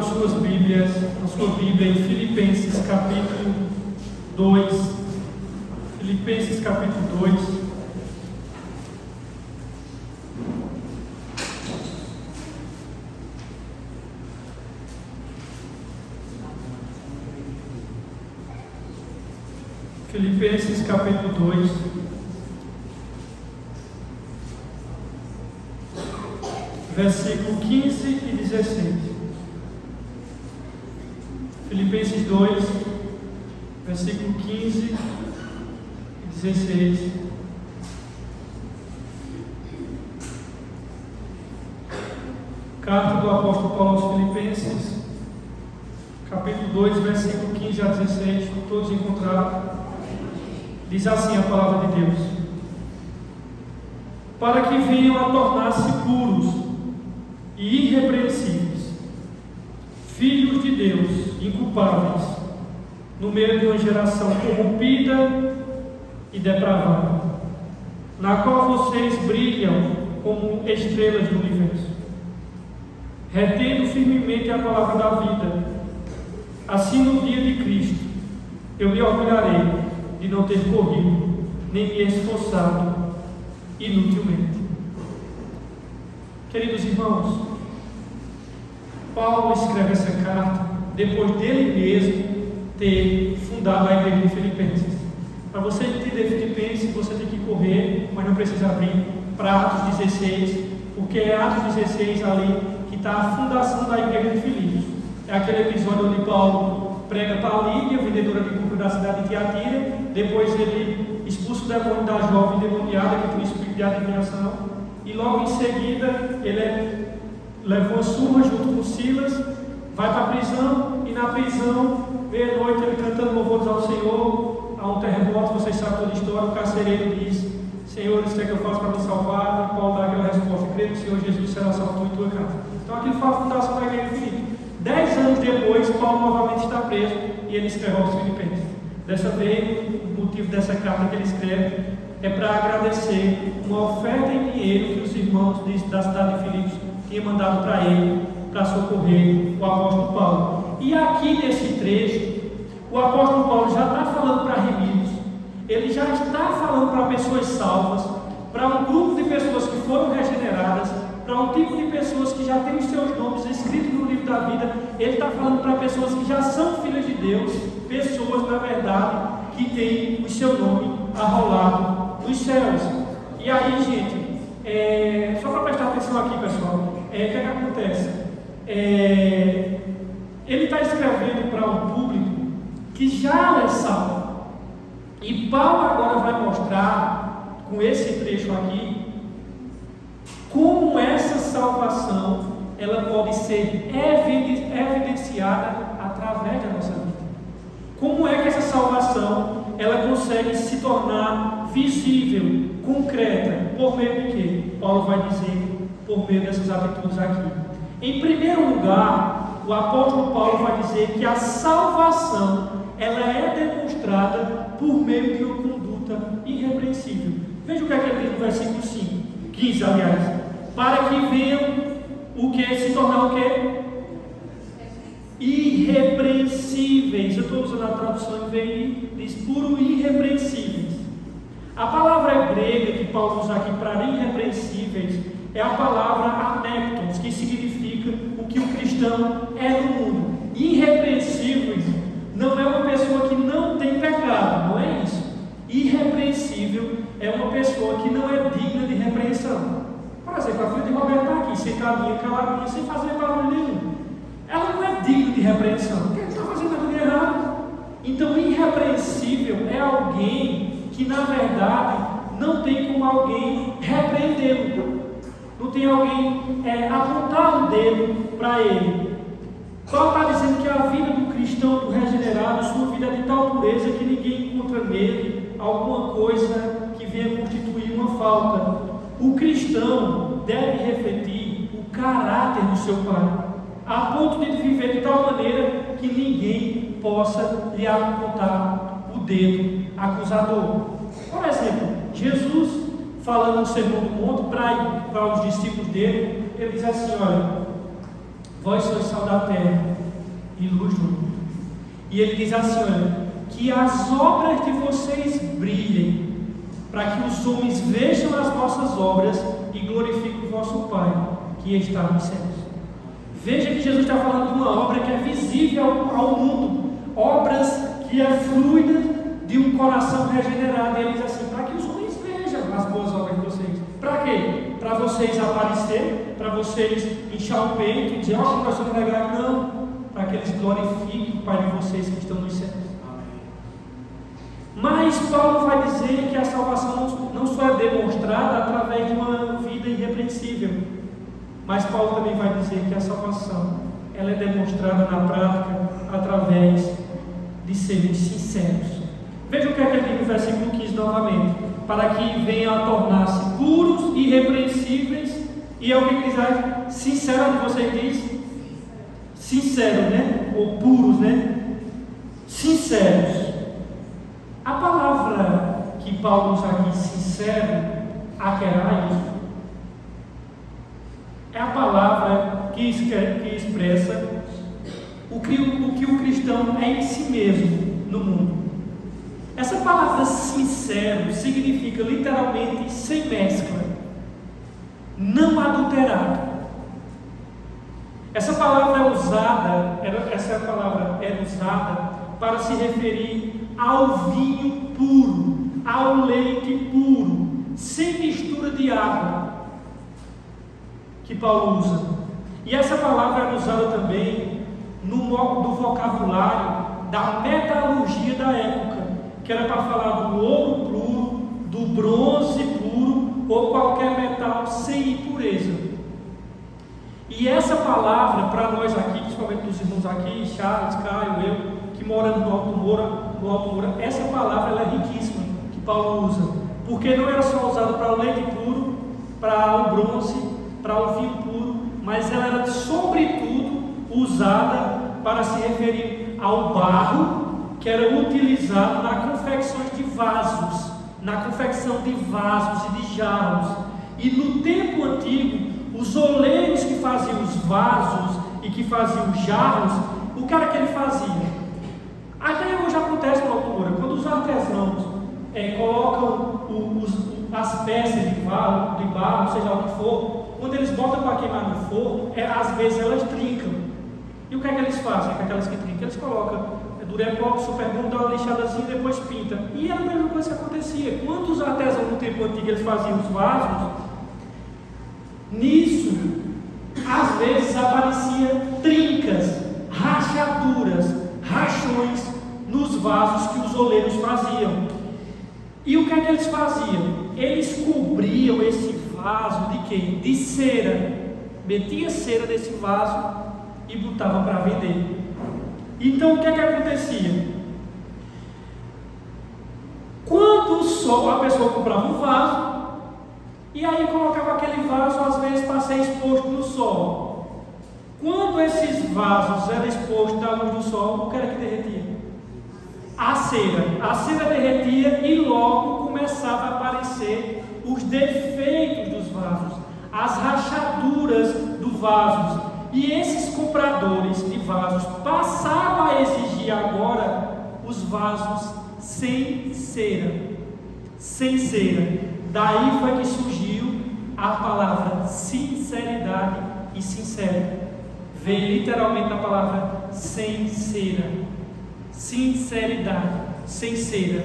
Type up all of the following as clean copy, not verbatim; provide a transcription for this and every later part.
Abram suas Bíblias, a sua Bíblia em Filipenses capítulo 2. Filipenses capítulo 2. Filipenses capítulo 2, versículo 15 e 16. Filipenses 2, versículo 15 e 16. Carta do apóstolo Paulo aos Filipenses, capítulo 2, versículo 15 a 16. Todos encontraram? Diz assim a palavra de Deus: para que venham a tornar-se puros e irrepreensíveis, filhos de Deus, inculpáveis, no meio de uma geração corrompida e depravada, na qual vocês brilham como estrelas do universo, retendo firmemente a palavra da vida. Assim, no dia de Cristo, eu me orgulharei de não ter corrido, nem me esforçado inutilmente. Queridos irmãos, Paulo escreve essa carta depois dele mesmo ter fundado a igreja de Filipenses. Para você entender Filipenses, você tem que correr, mas não precisa abrir para Atos 16, porque é Atos 16 ali que está a fundação da igreja de Filipos. É aquele episódio onde Paulo prega para a Lídia, vendedora de púrpura da cidade de Tiatira. Depois ele expulsa o demônio da jovem demoniada que tinha espírito de adivinhação, e logo em seguida ele levou a surra junto com Silas, vai para a prisão, e na prisão, meia-noite, ele cantando louvores ao Senhor. Há um terremoto, vocês sabem toda a história. O carcereiro diz: Senhor, isso é que eu faço para me salvar? E Paulo dá aquela resposta: crê no Senhor Jesus, será salvo tu e tua casa. Então aquilo foi a fundação da igreja de Filipe. 10 anos depois, Paulo novamente está preso e ele escreve aos Filipenses. Dessa vez, o motivo dessa carta que ele escreve é para agradecer uma oferta em dinheiro que os irmãos da cidade de Filipos tinham mandado para ele, para socorrer o apóstolo Paulo. E aqui nesse trecho, o apóstolo Paulo já está falando para remidos, ele já está falando para pessoas salvas, para um grupo de pessoas que foram regeneradas, para um tipo de pessoas que já têm os seus nomes escritos no livro da vida. Ele está falando para pessoas que já são filhas de Deus, pessoas, na verdade, que têm o seu nome arrolado nos céus. E aí, gente, só para prestar atenção aqui, pessoal, o que é que acontece? Ele está escrevendo para um público que já é salvo. E Paulo agora vai mostrar, com esse trecho aqui, como essa salvação ela pode ser evidenciada através da nossa vida. Como é que essa salvação ela consegue se tornar visível, concreta, por meio de quê? Paulo vai dizer, por meio dessas atitudes aqui. Em primeiro lugar, o apóstolo Paulo vai dizer que a salvação ela é demonstrada por meio de uma conduta irrepreensível. Veja o que é que ele diz no versículo 15, aliás. Para que venham o que? Se tornar o que? Irrepreensíveis. Eu estou usando a tradução NVI, diz puro irrepreensíveis. A palavra grega que Paulo usa aqui para irrepreensíveis é a palavra anectons, que significa o que o cristão é no mundo. Irrepreensíveis não é uma pessoa que não tem pecado, não é isso. Irrepreensível é uma pessoa que não é digna de repreensão. Por exemplo, a filha de Roberto está aqui, sentadinha, caladinha, sem fazer barulho nenhum. Ela não é digna de repreensão, porque ela está fazendo nada de errado. Então, irrepreensível é alguém que, na verdade, não tem como alguém repreendê-lo. Não tem alguém apontar o dedo para ele. Paulo está dizendo que a vida do cristão, do regenerado, sua vida é de tal pureza que ninguém encontra nele alguma coisa que venha constituir uma falta. O cristão deve refletir o caráter do seu Pai, a ponto de viver de tal maneira que ninguém possa lhe apontar o dedo acusador. Por exemplo, Jesus, falando no Sermão do Monte para os discípulos dele, ele diz assim: olha, vós sois sal da terra, e luz do mundo. E ele diz assim, olha, que as obras de vocês brilhem, para que os homens vejam as vossas obras e glorifiquem o vosso Pai, que está nos céus. Veja que Jesus está falando de uma obra que é visível ao mundo, obras que é fluida de um coração regenerado. Ele diz assim, para que os homens vejam as boas obras de vocês. Para quê? Para vocês aparecerem, para vocês inchar o peito e dizer, ó, nós somos legais. Não, para que eles glorifiquem o Pai de vocês que estão nos céus. Mas Paulo vai dizer que a salvação não só é demonstrada através de uma vida irrepreensível, mas Paulo também vai dizer que a salvação ela é demonstrada na prática através de serem sinceros. Veja o que é que ele diz no versículo 15 novamente: para que venham a tornar-se puros e irrepreensíveis. E é o que ele diz, sincero, onde você diz? Sincero, né? Ou puros, né? Sinceros. A palavra que Paulo usa aqui, sincero, akeraios, é a palavra que expressa o que o cristão é em si mesmo no mundo. Essa palavra sincero significa literalmente sem mescla, não adulterado. Essa palavra era usada para se referir ao vinho puro, ao leite puro, sem mistura de água, que Paulo usa. E essa palavra era usada também no vocabulário da metalurgia da época, que era para falar do ouro puro, do bronze puro ou qualquer metal sem impureza. E essa palavra, para nós aqui, principalmente dos irmãos aqui, Charles, Caio, eu, que moramos no Alto Moura, essa palavra ela é riquíssima, que Paulo usa, porque não era só usada para o leite puro, para o bronze, para o vinho puro, mas ela era sobretudo usada para se referir ao barro, que era utilizado na confecção de vasos e de jarros. E no tempo antigo, os oleiros que faziam os vasos e que faziam os jarros, o que era que ele fazia? Até hoje acontece na altura, quando os artesãos colocam as peças de barro, seja o que for, quando eles botam para queimar no forno, às vezes elas trincam. E o que é que eles fazem com aquelas que trincam? Eles colocam durepox, superglue, dá uma lixadazinha e depois pinta. E era a mesma coisa que acontecia. Quando os artesãos no tempo antigo eles faziam os vasos, nisso, às vezes aparecia trincas, rachaduras, rachões nos vasos que os oleiros faziam. E o que é que eles faziam? Eles cobriam esse vaso de quê? De cera. Metia cera nesse vaso e botava para vender. Então o que é que acontecia? Quando o sol, a pessoa comprava um vaso e aí colocava aquele vaso às vezes para ser exposto no sol. Quando esses vasos eram expostos à luz do sol, o que era que derretia? A cera derretia e logo começava a aparecer os defeitos dos vasos, as rachaduras do vaso. E esses compradores de vasos passavam a exigir agora os vasos sem cera. Daí foi que surgiu a palavra sinceridade e sincero. Veio literalmente da palavra sem cera. Sinceridade, sem cera.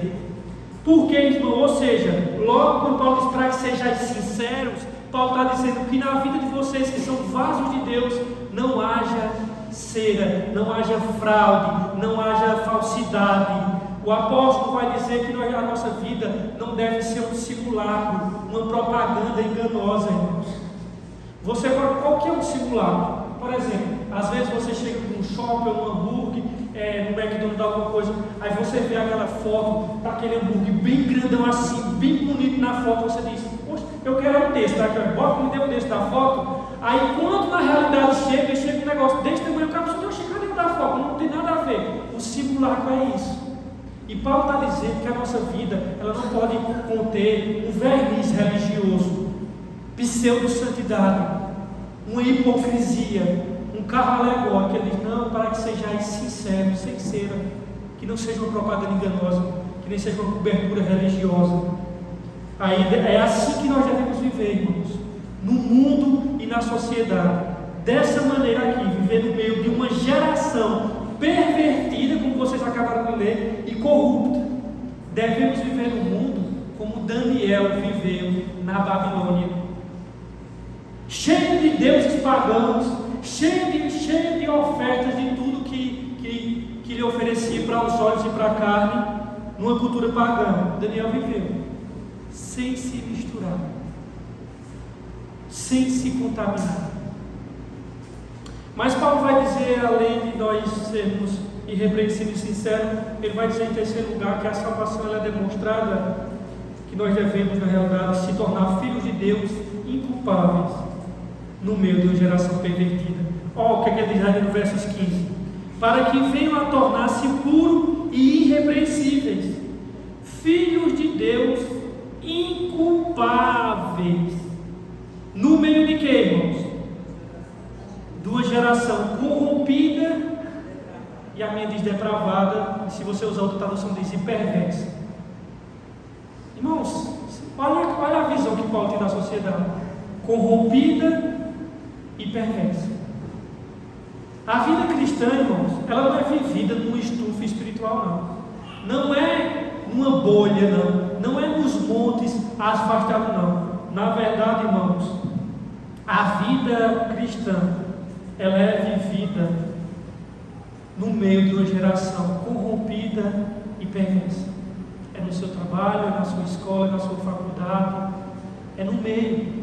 Por que, irmão? Ou seja, logo quando Paulo diz para que sejais sinceros, Paulo está dizendo que na vida de vocês que são vasos de Deus, não haja cera, não haja fraude, não haja falsidade. O apóstolo vai dizer que a nossa vida não deve ser um simulacro, uma propaganda enganosa, irmãos. Qual que é um simulacro? Por exemplo, às vezes você chega num shopping ou num hambúrguer, no McDonald's, alguma coisa, aí você vê aquela foto daquele hambúrguer bem grandão assim, bem bonito na foto, você diz, poxa, eu quero um desse, tá? Me dê um desse da foto. Aí quando na realidade chega um negócio desse tamanho, o cara não chega dentro da foto, não tem nada a ver. O simulacro é isso. E Paulo está dizendo que a nossa vida ela não pode conter um verniz religioso, pseudo-santidade, uma hipocrisia, um carro alegórico. Ele diz, não, para que sejais não seja uma propaganda enganosa, que nem seja uma cobertura religiosa. Aí é assim que nós devemos viver, irmãos, no mundo e na sociedade. Dessa maneira aqui, viver no meio de uma geração pervertida, como vocês acabaram de ler, e corrupta. Devemos viver no mundo como Daniel viveu na Babilônia, cheio de deuses pagãos, cheio de ofertas de tudo que lhe oferecia para os olhos e para a carne, numa cultura pagã. Daniel viveu sem se misturar, sem se contaminar. Mas Paulo vai dizer, além de nós sermos irrepreensíveis e sinceros, ele vai dizer em terceiro lugar que a salvação ela é demonstrada, que nós devemos na realidade se tornar filhos de Deus inculpáveis no meio de uma geração pervertida. Olha o que ele diz aí no versos 15: para que venham a tornar-se puros e irrepreensíveis, filhos de Deus inculpáveis, no meio de quê, irmãos? De uma geração corrompida, e a minha diz depravada, e se você usar outra tradução diz perversa. Irmãos, olha a visão que Paulo tem da sociedade: corrompida e perversa. A vida cristã, irmãos, ela não é vivida numa estufa espiritual, não. Não é numa bolha, não é nos montes afastados, não. Na verdade, irmãos, a vida cristã, ela é vivida no meio de uma geração corrompida e perversa. É no seu trabalho, é na sua escola, é na sua faculdade, é no meio.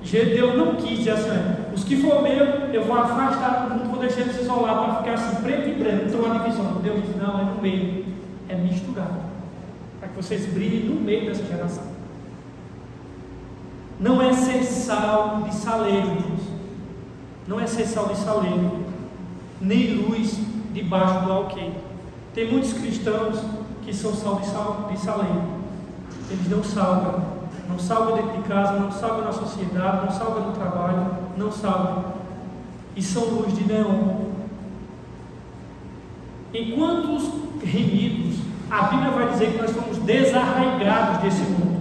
Deus não quis dizer assim: os que for meu, eu vou afastar do mundo, vou deixar eles isolados para ficar assim, preto e branco, então uma divisão. Deus diz: não, é no meio, é misturado, para que vocês brilhem no meio dessa geração. Não é ser sal de saleiro, irmãos. Não é ser sal de saleiro, nem luz debaixo do alqueire. Tem muitos cristãos que são sal de saleiro. Eles não salgam dentro de casa, não salgam na sociedade, não salgam no trabalho, não salgam, e são luz de neon. Enquanto os remidos, a Bíblia vai dizer que nós somos desarraigados desse mundo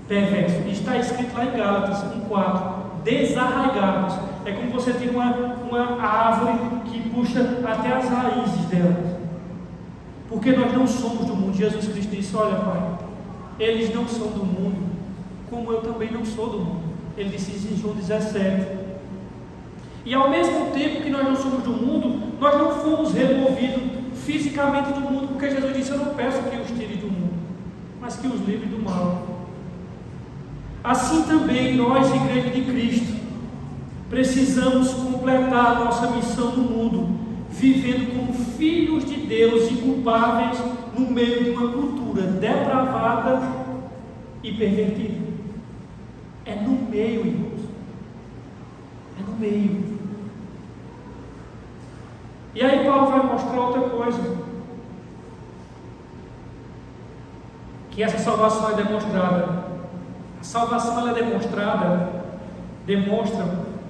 perverso. Está escrito lá em Gálatas 1,4: desarraigados. É como você tem uma árvore que puxa até as raízes dela, porque nós não somos do mundo. Jesus Cristo disse: olha, Pai, eles não são do mundo, como eu também não sou do mundo. Ele disse isso em João 17. E ao mesmo tempo que nós não somos do mundo, nós não fomos removidos fisicamente do mundo, porque Jesus disse: eu não peço que os tire do mundo, mas que os livre do mal. Assim também nós, Igreja de Cristo, precisamos completar a nossa missão no mundo, vivendo como filhos de Deus inculpáveis no meio de uma cultura depravada e pervertida. É no meio, irmãos. É no meio. E aí Paulo vai mostrar outra coisa, que essa salvação é demonstrada. A salvação ela é demonstra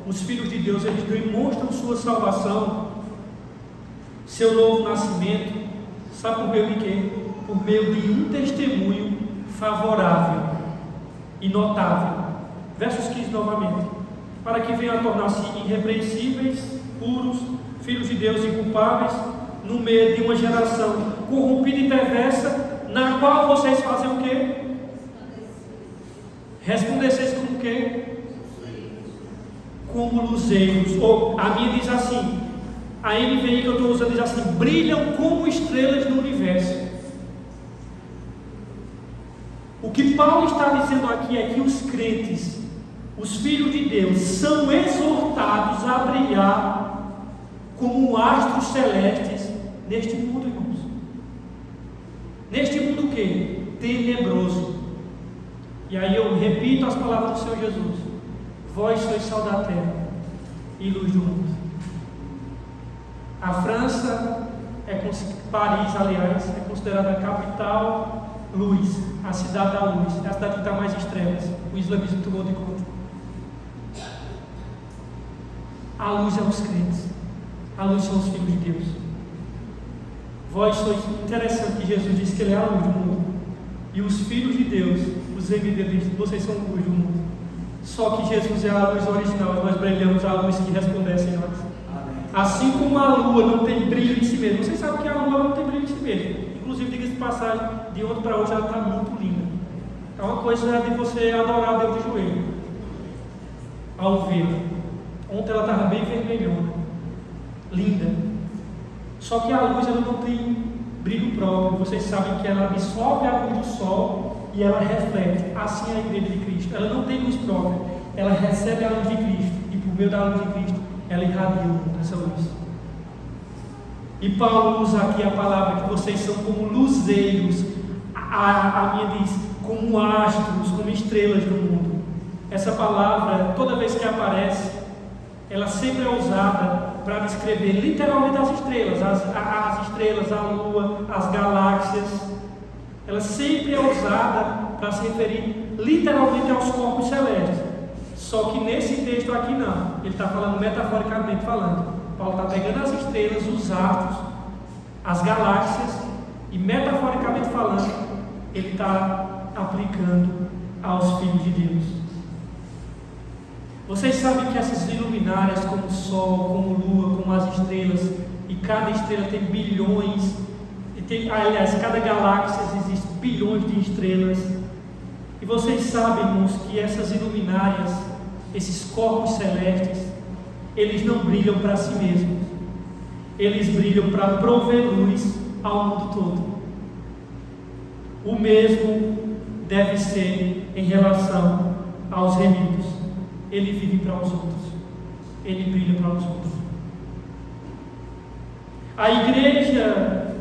os filhos de Deus, eles demonstram sua salvação, seu novo nascimento, sabe por meio de quê? Por meio de um testemunho favorável e notável. Versos 15 novamente: para que venham a tornar-se irrepreensíveis, puros, filhos de Deus inculpáveis, no meio de uma geração corrompida e perversa, na qual vocês fazem o quê? Respondesseis como o quê? Como luzeiros. Ou a minha diz assim, a NVI que eu estou usando diz assim: brilham como estrelas no universo. O que Paulo está dizendo aqui é que os crentes, os filhos de Deus, são exortados a brilhar como astros celestes neste mundo, irmãos. Neste mundo o quê? Tenebroso. E aí eu repito as palavras do Senhor Jesus: vós sois sal da terra e luz do mundo. A França Paris, aliás, é considerada a capital luz, a cidade da luz, é a cidade que está mais estrelas. O islamismo tomou de conta. A luz é os crentes, a luz são os filhos de Deus. Vós sois, interessante que Jesus disse que Ele é a luz do mundo. E os filhos de Deus, os evangelistas, vocês são a luz do mundo. Só que Jesus é a luz original, nós brilhamos a luz que resplandece em nós. Amém. Assim como a lua não tem brilho em si mesma. Vocês sabem que a lua não tem brilho em si mesma. Inclusive, diga-se de passagem, de ontem para hoje ela está muito linda. É uma coisa de você adorar Deus de joelho, ao vê-la. Ontem ela estava bem vermelhona, linda. Só que a luz ela não tem brilho próprio. Vocês sabem que ela absorve a luz do sol e ela reflete. Assim é a igreja de Cristo. Ela não tem luz própria. Ela recebe a luz de Cristo e por meio da luz de Cristo ela irradia o mundo essa luz. E Paulo usa aqui a palavra que vocês são como luzeiros. A minha diz como astros, como estrelas do mundo. Essa palavra, toda vez que aparece, ela sempre é usada para descrever literalmente as estrelas, as estrelas, a lua, as galáxias. Ela sempre é usada para se referir literalmente aos corpos celestes. Só que nesse texto aqui não. Ele está falando metaforicamente falando. Paulo está pegando as estrelas, os astros, as galáxias e metaforicamente falando, ele está aplicando aos filhos de Deus. Vocês sabem que essas iluminárias, como o Sol, como a Lua, como as estrelas, e cada estrela tem bilhões, aliás, cada galáxia existe bilhões de estrelas. E vocês sabem, irmãos, que essas iluminárias, esses corpos celestes, eles não brilham para si mesmos, eles brilham para prover luz ao mundo todo. O mesmo deve ser em relação aos remidos. Ele vive para os outros, ele brilha para os outros. A igreja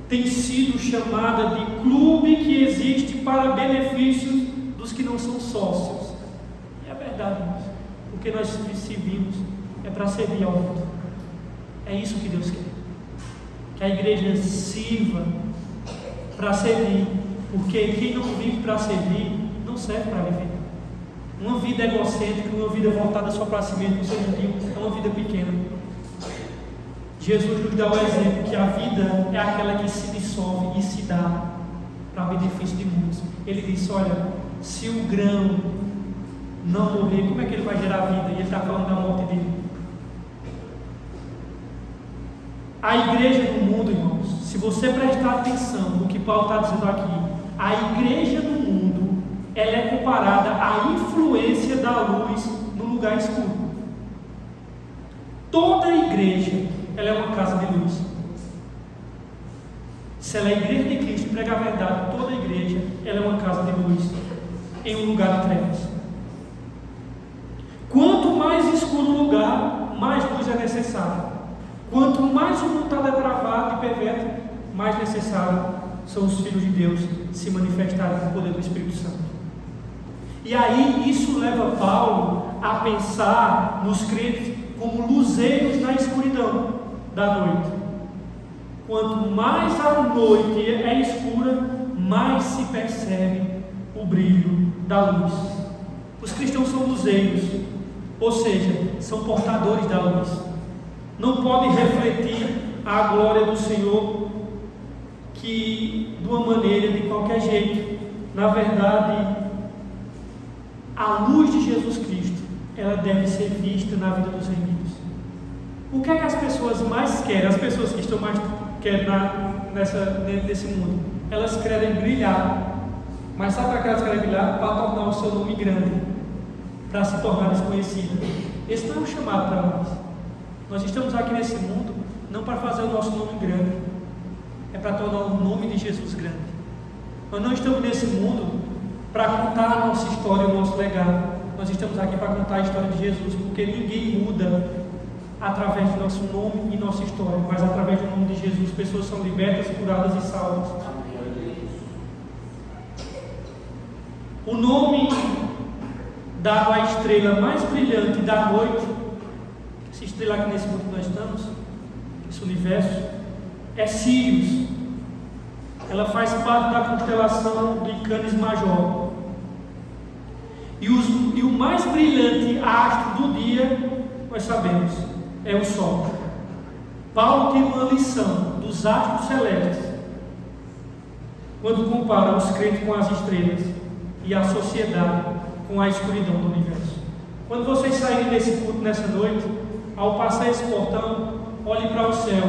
tem sido chamada de clube que existe para benefícios dos que não são sócios. E é verdade, irmãos, porque nós servimos é para servir ao mundo. É isso que Deus quer, que a igreja sirva para servir, porque quem não vive para servir não serve para viver. Uma vida egocêntrica, uma vida voltada só para si mesmo, é uma vida pequena. Jesus nos dá o exemplo que a vida é aquela que se dissolve e se dá para benefício de muitos. Ele disse: olha, se o grão não morrer, como é que ele vai gerar vida? E ele está falando da morte dele. A igreja no mundo, irmãos, se você prestar atenção no que Paulo está dizendo aqui, a igreja no mundo, ela é comparada à influência da luz no lugar escuro. Toda igreja, ela é uma casa de luz. Se ela é a igreja de Cristo e prega a verdade, toda igreja, ela é uma casa de luz em um lugar de trevas. Quanto mais escuro o lugar, mais luz é necessária. Quanto mais o mundo está depravado e perverso, mais necessário são os filhos de Deus se manifestarem com o poder do Espírito Santo. E aí isso leva Paulo a pensar nos crentes como luzeiros na escuridão da noite. Quanto mais a noite é escura, mais se percebe o brilho da luz. Os cristãos são luzeiros, ou seja, são portadores da luz. Não podem refletir a glória do Senhor de uma maneira, de qualquer jeito. Na verdade, a luz de Jesus Cristo, ela deve ser vista na vida dos remidos. O que é que as pessoas mais querem? As pessoas que estão mais nesse mundo, elas querem brilhar. Mas sabe para que elas querem brilhar? Para tornar o seu nome grande, para se tornar desconhecido. Esse não é um chamado para nós. Nós estamos aqui nesse mundo não para fazer o nosso nome grande, é para tornar o nome de Jesus grande. Nós não estamos nesse mundo para contar a nossa história, o nosso legado. Nós estamos aqui para contar a história de Jesus, porque ninguém muda através do nosso nome e nossa história, mas através do nome de Jesus, pessoas são libertas, curadas e salvas. O nome dado à estrela mais brilhante da noite, essa estrela aqui nesse mundo que nós estamos, esse universo, é Sírius. Ela faz parte da constelação de Canis Major. E o mais brilhante astro do dia, nós sabemos, é o Sol. Paulo tem uma lição dos astros celestes quando compara os crentes com as estrelas e a sociedade com a escuridão do universo. Quando vocês saírem desse culto nessa noite, ao passar esse portão, olhe para o céu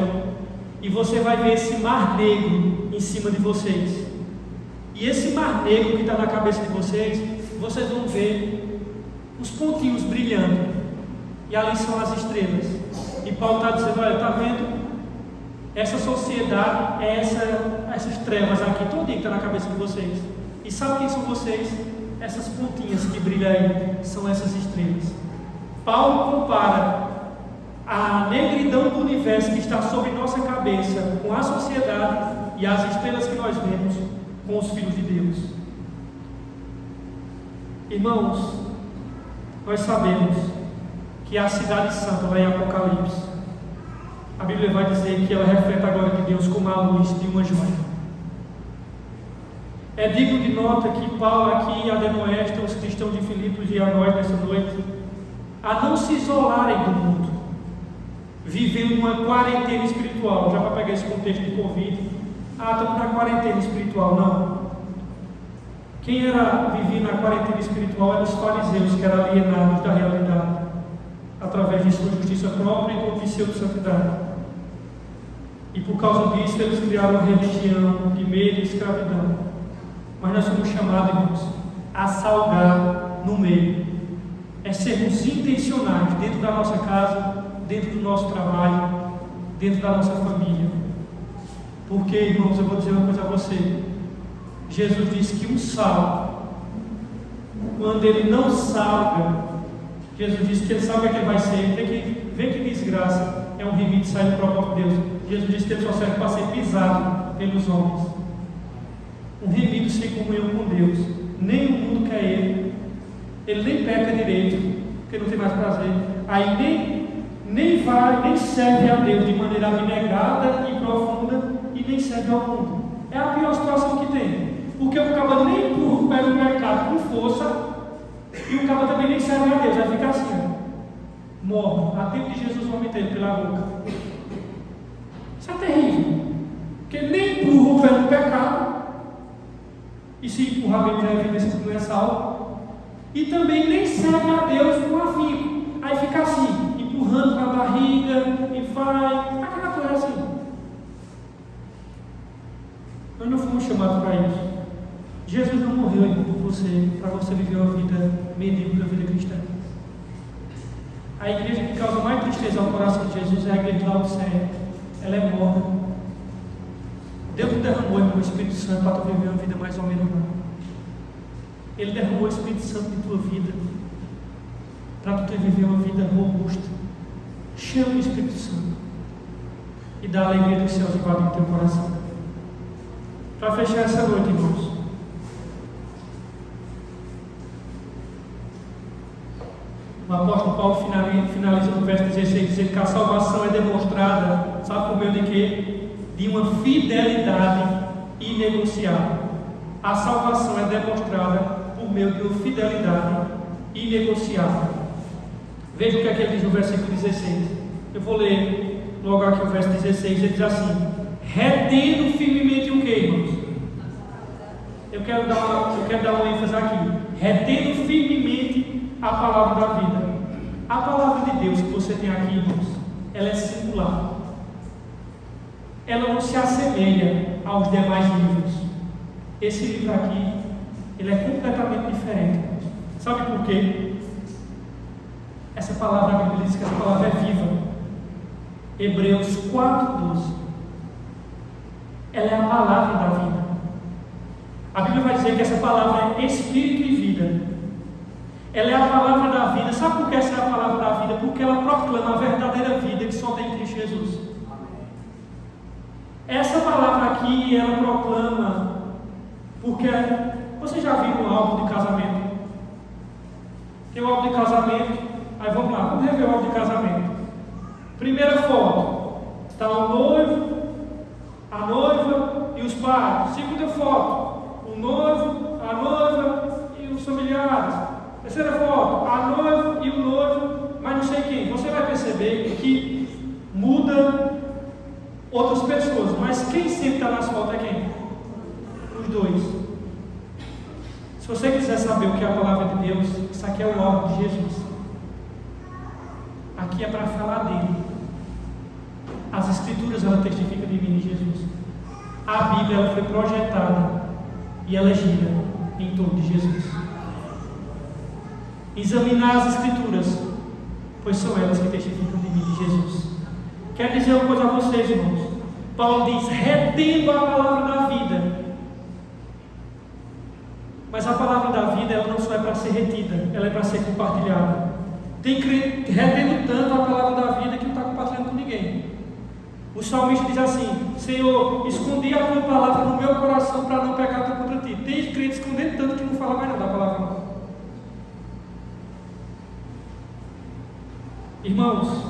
e você vai ver esse mar negro em cima de vocês. E esse mar negro que está na cabeça de vocês vão ver os pontinhos brilhando. E ali são as estrelas. E Paulo está dizendo: olha, está vendo? Essa sociedade é essas trevas aqui, todinha que está na cabeça de vocês. E sabe quem são vocês? Essas pontinhas que brilham aí são essas estrelas. Paulo compara a negridão do universo que está sobre nossa cabeça com a sociedade e as estrelas que nós vemos com os filhos de Deus. Irmãos, nós sabemos que a cidade santa lá em Apocalipse, a Bíblia vai dizer que ela reflete a glória de Deus como a luz de uma joia. É digno de nota que Paulo aqui admoesta os cristãos de Filipos e a nós nessa noite a não se isolarem do mundo, vivendo uma quarentena espiritual. Já para pegar esse contexto de Covid, estamos na quarentena espiritual. Não. Quem vivia na quarentena espiritual eram os fariseus, que eram alienados da realidade através de sua justiça própria e do pseudo-santidade. E por causa disso eles criaram uma religião de medo e escravidão. Mas nós somos chamados, irmãos, a salgar no meio. É sermos intencionais dentro da nossa casa, dentro do nosso trabalho, dentro da nossa família. Porque, irmãos, eu vou dizer uma coisa a você. Jesus disse que um sal, quando ele não salga, Jesus disse que ele sabe o que ele vai ser. Vê que desgraça é um remédio sair do próprio Deus. Jesus disse que ele só serve para ser pisado pelos homens. Um remido sem comunhão com Deus. Nem o mundo quer ele. Ele nem peca direito, porque não tem mais prazer. Aí nem serve a Deus de maneira abnegada e profunda, e nem serve ao mundo. É a pior situação que tem. Porque o cabo nem empurra o pé no pecado com força, e o cabo também nem serve a Deus. Vai ficar assim, morre. A tempo de Jesus vomita ele pela boca. Isso é terrível. Porque nem empurra o pé no pecado, e se empurrar bem já é evidência que não é salvo, e também nem serve a Deus com afinco. Aí fica assim, empurrando com a barriga, e vai, aquela coisa assim. Nós não fomos chamados para isso. Jesus não morreu ainda por você, para você viver uma vida medíocre, uma vida cristã. A igreja que causa mais tristeza ao coração de Jesus é a igreja de Laodiceia. Ela é morna. Deus não derramou o Espírito Santo para tu viver uma vida mais ou menos não. Ele derramou o Espírito Santo em tua vida para tu viver uma vida robusta. Chama o Espírito Santo e dá a alegria dos céus invadindo o teu coração. Para fechar essa noite, irmãos, o apóstolo Paulo finaliza no verso 16 dizendo que a salvação é demonstrada, sabe por meio de quê? De uma fidelidade inegociável. A salvação é demonstrada por meio de uma fidelidade inegociável. Veja o que é que ele diz no versículo 16. Eu vou ler logo aqui o verso 16. Ele diz assim: retendo firmemente o que, irmãos? Eu quero dar uma ênfase aqui. Retendo firmemente a palavra da vida. A palavra de Deus que você tem aqui, irmãos, ela é singular. Ela não se assemelha aos demais livros. Esse livro aqui, ele é completamente diferente. Sabe por quê? Essa palavra, a Bíblia diz que essa palavra é viva. Hebreus 4:12. Ela é a palavra da vida. A Bíblia vai dizer que essa palavra é espírito e vida. Ela é a palavra da vida. Sabe por que essa é a palavra da vida? Porque ela proclama a verdadeira vida que só tem em Cristo Jesus. Essa palavra aqui, ela proclama, porque você já viu um álbum de casamento? Tem um álbum de casamento, aí vamos lá, vamos rever o álbum de casamento. Primeira foto, está o noivo, a noiva e os pais. Segunda foto, o noivo, a noiva e os familiares. Terceira foto, a noiva e o noivo, mas não sei quem. Você vai perceber que muda outras pessoas, mas quem sempre está nas fotos é quem? Os dois. Se você quiser saber o que é a palavra de Deus, isso aqui é o áudio de Jesus. Aqui é para falar dele. As Escrituras, ela testificam de mim, de Jesus. A Bíblia, ela foi projetada e ela gira em torno de Jesus. Examinar as Escrituras, pois são elas que testificam de mim, de Jesus. Quero dizer uma coisa a vocês, irmãos. Paulo diz: retendo a palavra da vida. Mas a palavra da vida, ela não só é para ser retida, ela é para ser compartilhada. Tem crente retendo tanto a palavra da vida que não está compartilhando com ninguém. O salmista diz assim: Senhor, escondi a tua palavra no meu coração para não pecar contra ti. Tem crente escondendo tanto que não fala mais nada da palavra não. Irmãos,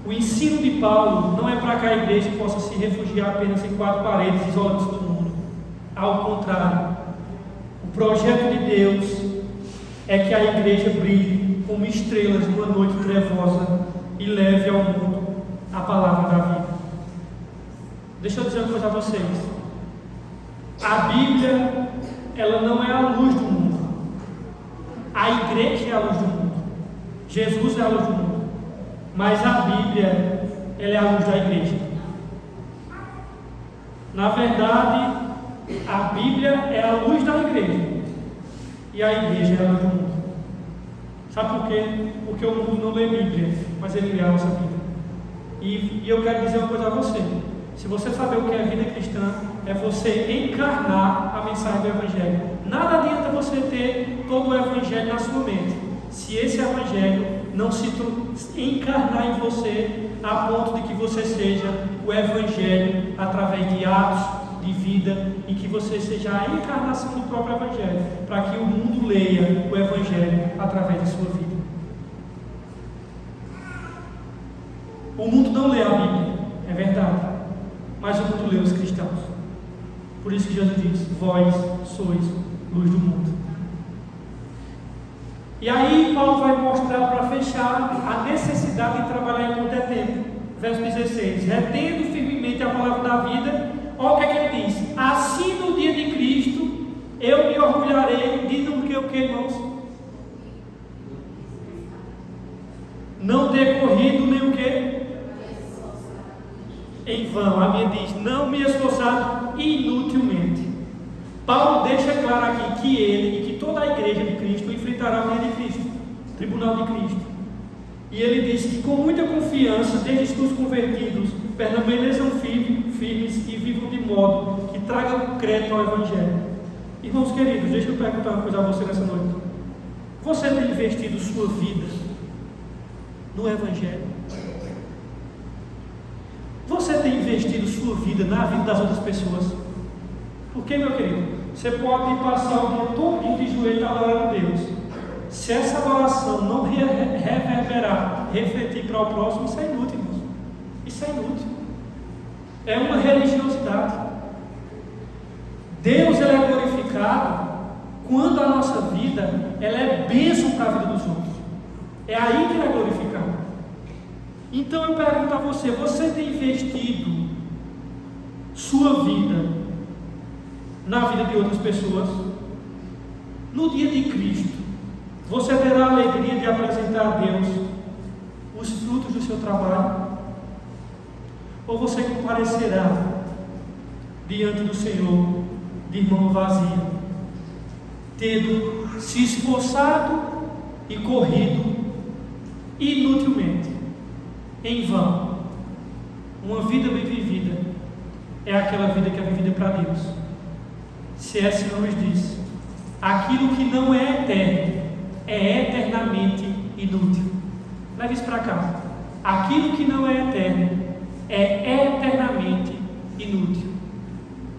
o ensino de Paulo não é para que a igreja possa se refugiar apenas em 4 paredes, isolando-se do mundo. Ao contrário, o projeto de Deus é que a igreja brilhe como estrelas numa noite trevosa e leve ao mundo a palavra da vida. Deixa eu dizer uma coisa a vocês. A Bíblia, ela não é a luz do mundo. A igreja é a luz do mundo. Jesus é a luz do mundo. Mas a Bíblia, ela é a luz da igreja. Na verdade, a Bíblia é a luz da igreja. E a igreja é a luz do mundo. Sabe por quê? Porque o mundo não lê Bíblia, mas ele lê a nossa vida. E eu quero dizer uma coisa a você. Se você saber o que é vida cristã, é você encarnar a mensagem do Evangelho. Nada adianta você ter todo o Evangelho na sua mente, se esse Evangelho não se encarnar em você, a ponto de que você seja o Evangelho através de atos de vida, e que você seja a encarnação do próprio Evangelho, para que o mundo leia o Evangelho através da sua vida. O mundo não lê a Bíblia, é verdade, mas o mundo lê os cristãos. Por isso que Jesus diz: vós sois luz do mundo. E aí Paulo vai mostrar, para fechar, a necessidade de trabalhar enquanto é tempo. Verso 16: retendo firmemente a palavra da vida. Olha o que é que ele diz: assim no dia de Cristo eu me orgulharei de não ter o que, irmãos? Não ter corrido nem o que? Em vão. A minha diz: não me esforçado inutilmente. Paulo deixa claro aqui que ele e que toda a igreja de Cristo enfrentará o dia de Cristo, o tribunal de Cristo. E ele diz que com muita confiança, desde que os convertidos permaneçam firmes e vivam de modo que tragam crédito ao Evangelho. Irmãos queridos, deixa eu perguntar uma coisa a você nessa noite. Você tem investido sua vida no Evangelho? Você tem investido sua vida na vida das outras pessoas? Porque, meu querido, você pode passar o dia todo de joelho adorando a Deus. Se essa adoração não reverberar, refletir para o próximo, isso é inútil, irmãos. Isso é inútil. É uma religiosidade. Deus, ele é glorificado quando a nossa vida, ela é bênção para a vida dos outros. É aí que ele é glorificado. Então eu pergunto a você: você tem investido sua vida na vida de outras pessoas? No dia de Cristo, você terá a alegria de apresentar a Deus os frutos do seu trabalho? Ou você comparecerá diante do Senhor de mão vazia, tendo se esforçado e corrido inutilmente, em vão? Uma vida bem vivida é aquela vida que é vivida para Deus. C.S. Lewis diz: aquilo que não é eterno é eternamente inútil. Leve isso para cá. Aquilo que não é eterno é eternamente inútil.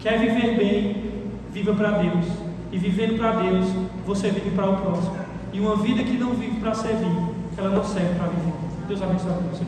Quer viver bem? Viva para Deus. E vivendo para Deus, você vive para o próximo. E uma vida que não vive para servir, ela não serve para viver. Deus abençoe você.